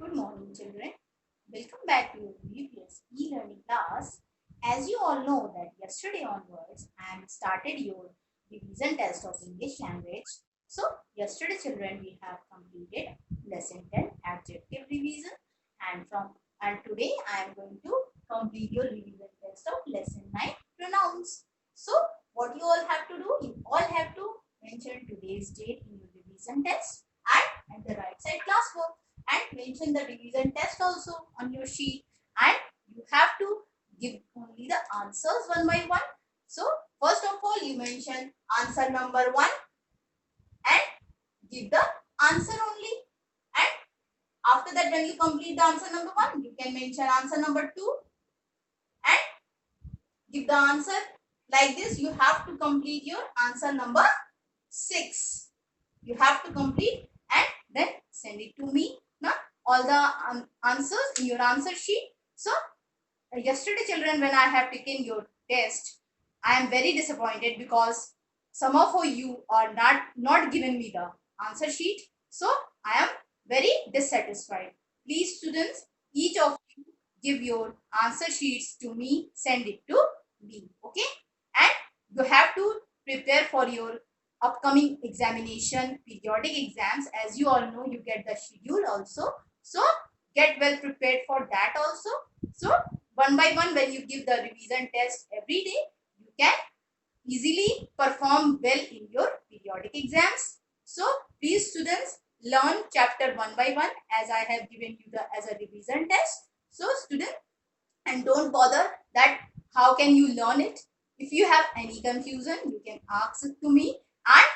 Good morning, children. Welcome back to your previous e-learning class. As you all know that yesterday onwards, I have started your revision test of English language. So, yesterday, children, we have completed lesson 10 adjective revision, and today I am going to complete your revision test of lesson 9 pronouns. So, what you all have to do? You all have to mention today's date in your revision test and at the right side classwork, and mention the revision test also on your sheet, and you have to give only the answers one by one. So first of all, you mention answer number 1 and give the answer only, and after that, when you complete the answer number 1, you can mention answer number 2 and give the answer. Like this, you have to complete your answer number 6. You have to complete and then send it to me. Now, all the answers in your answer sheet. So, yesterday, children, when I have taken your test, I am very disappointed because some of you are not given me the answer sheet. So, I am very dissatisfied. Please, students, each of you give your answer sheets to me, send it to me. Okay? And you have to prepare for your upcoming examination, periodic exams. As you all know, you get the schedule also. So, get well prepared for that also. So, one by one, when you give the revision test every day, you can easily perform well in your periodic exams. So, please students, learn chapter one by one as I have given you the as a revision test. So, students, and don't bother that how can you learn it. If you have any confusion, you can ask it to me and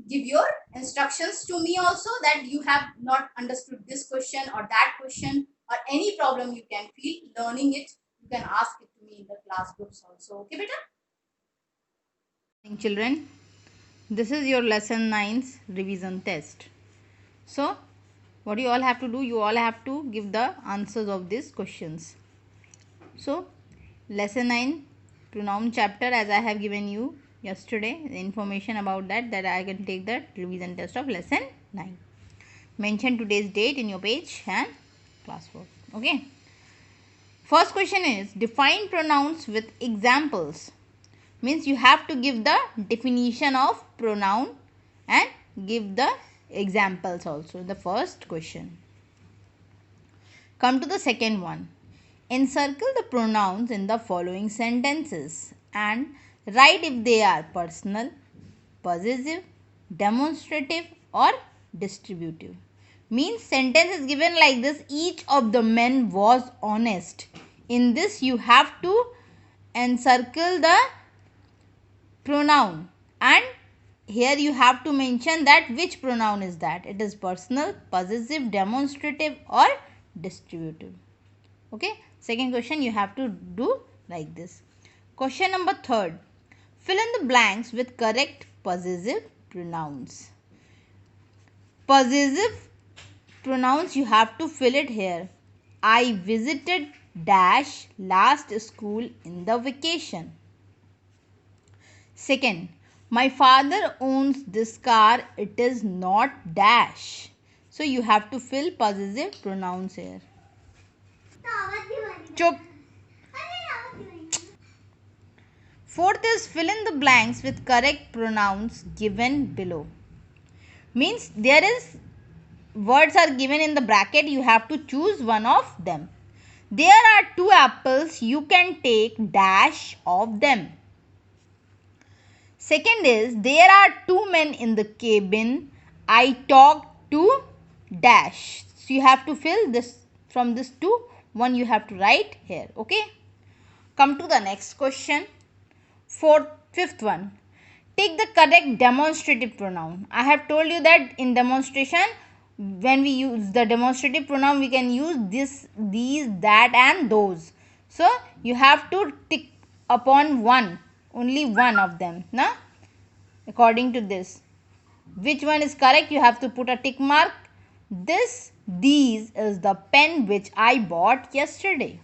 give your instructions to me also, that you have not understood this question or that question or any problem you can feel learning it, you can ask it to me in the class groups also. Okay, beta? Children, this is your lesson 9's revision test. So what you all have to do, you all have to give the answers of these questions. So lesson 9 pronoun chapter, as I have given you yesterday the information about that I can take the revision test of lesson 9. Mention today's date in your page and classwork. Okay, first question is define pronouns with examples. Means you have to give the definition of pronoun and give the examples also. The first question. Come to the second one. Encircle the pronouns in the following sentences and write if they are personal, possessive, demonstrative or distributive. Means sentence is given like this: each of the men was honest. In this you have to encircle the pronoun, and here you have to mention that which pronoun is that. It is personal, possessive, demonstrative or distributive. Okay, second question you have to do like this. Question number 3. Fill in the blanks with correct possessive pronouns. Possessive pronouns you have to fill it here. I visited dash last school in the vacation. Second, my father owns this car. It is not dash. So you have to fill possessive pronouns here. Chup. Fourth is fill in the blanks with correct pronouns given below. Means there is words are given in the bracket. You have to choose one of them. There are 2 apples. You can take dash of them. Second is there are 2 men in the cabin. I talked to dash. So you have to fill this from this 2. One you have to write here. Okay. Come to the next question. Fifth one. Take the correct demonstrative pronoun. I have told you that in demonstration, when we use the demonstrative pronoun, we can use this, these, that and those. So you have to tick upon one, only one of them. Now, according to this, which one is correct, you have to put a tick mark. These is the pen which I bought yesterday.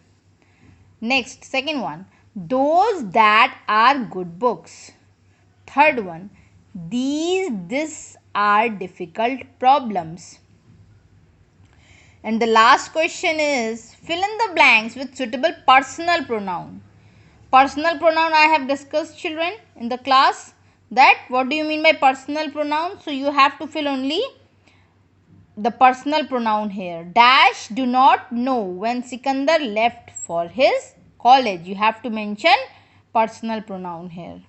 Next, second one, those that are good books. Third one, this are difficult problems. And the last question is fill in the blanks with suitable personal pronoun. Personal pronoun I have discussed, children, in the class, that what do you mean by personal pronoun? So you have to fill only the personal pronoun here. Dash do not know when Sikandar left for his college. You have to mention personal pronoun here.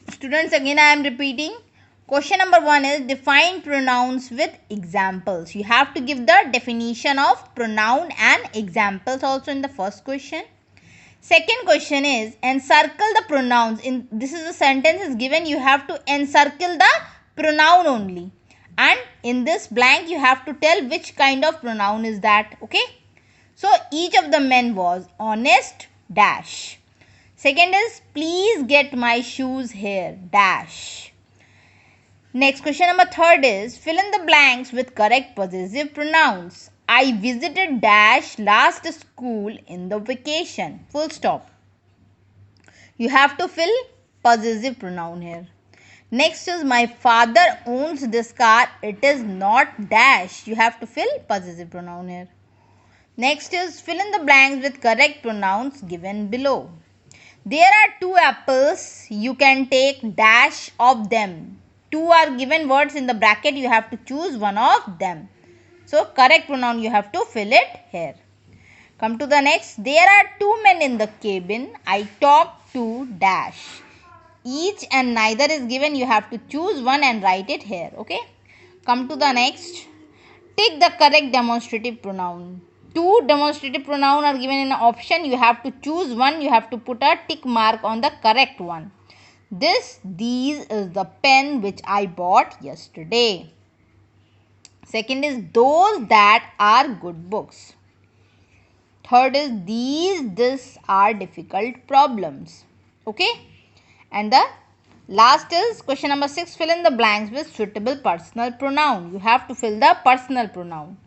Students, again I am repeating. Question number 1 is define pronouns with examples. You have to give the definition of pronoun and examples also in the first question. Second question is encircle the pronouns. In this is a sentence is given, you have to encircle the pronoun only, and in this blank you have to tell which kind of pronoun is that. Okay, so each of the men was honest dash. Second is please get my shoes here dash. Next question number 3 is fill in the blanks with correct possessive pronouns. I visited dash last school in the vacation. Full stop. You have to fill possessive pronoun here. Next is my father owns this car. It is not dash. You have to fill possessive pronoun here. Next is fill in the blanks with correct pronouns given below. There are 2 apples. You can take dash of them. 2 are given words in the bracket. You have to choose one of them. So correct pronoun you have to fill it here. Come to the next. There are 2 men in the cabin. I talk to dash. Each and neither is given. You have to choose one and write it here. Okay. Come to the next. Take the correct demonstrative pronoun. 2 demonstrative pronoun are given in an option. You have to choose one. You have to put a tick mark on the correct one. These is the pen which I bought yesterday. Second is those that are good books. Third is this are difficult problems. Okay. And the last is question number 6. Fill in the blanks with suitable personal pronoun. You have to fill the personal pronoun.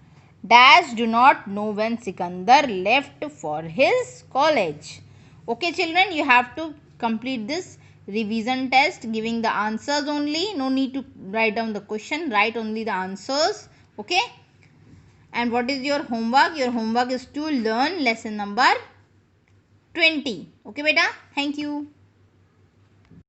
Dash do not know when Sikandar left for his college. Okay children, you have to complete this revision test giving the answers only. No need to write down the question. Write only the answers. Okay. And what is your homework? Your homework is to learn lesson number 20. Okay beta. Thank you.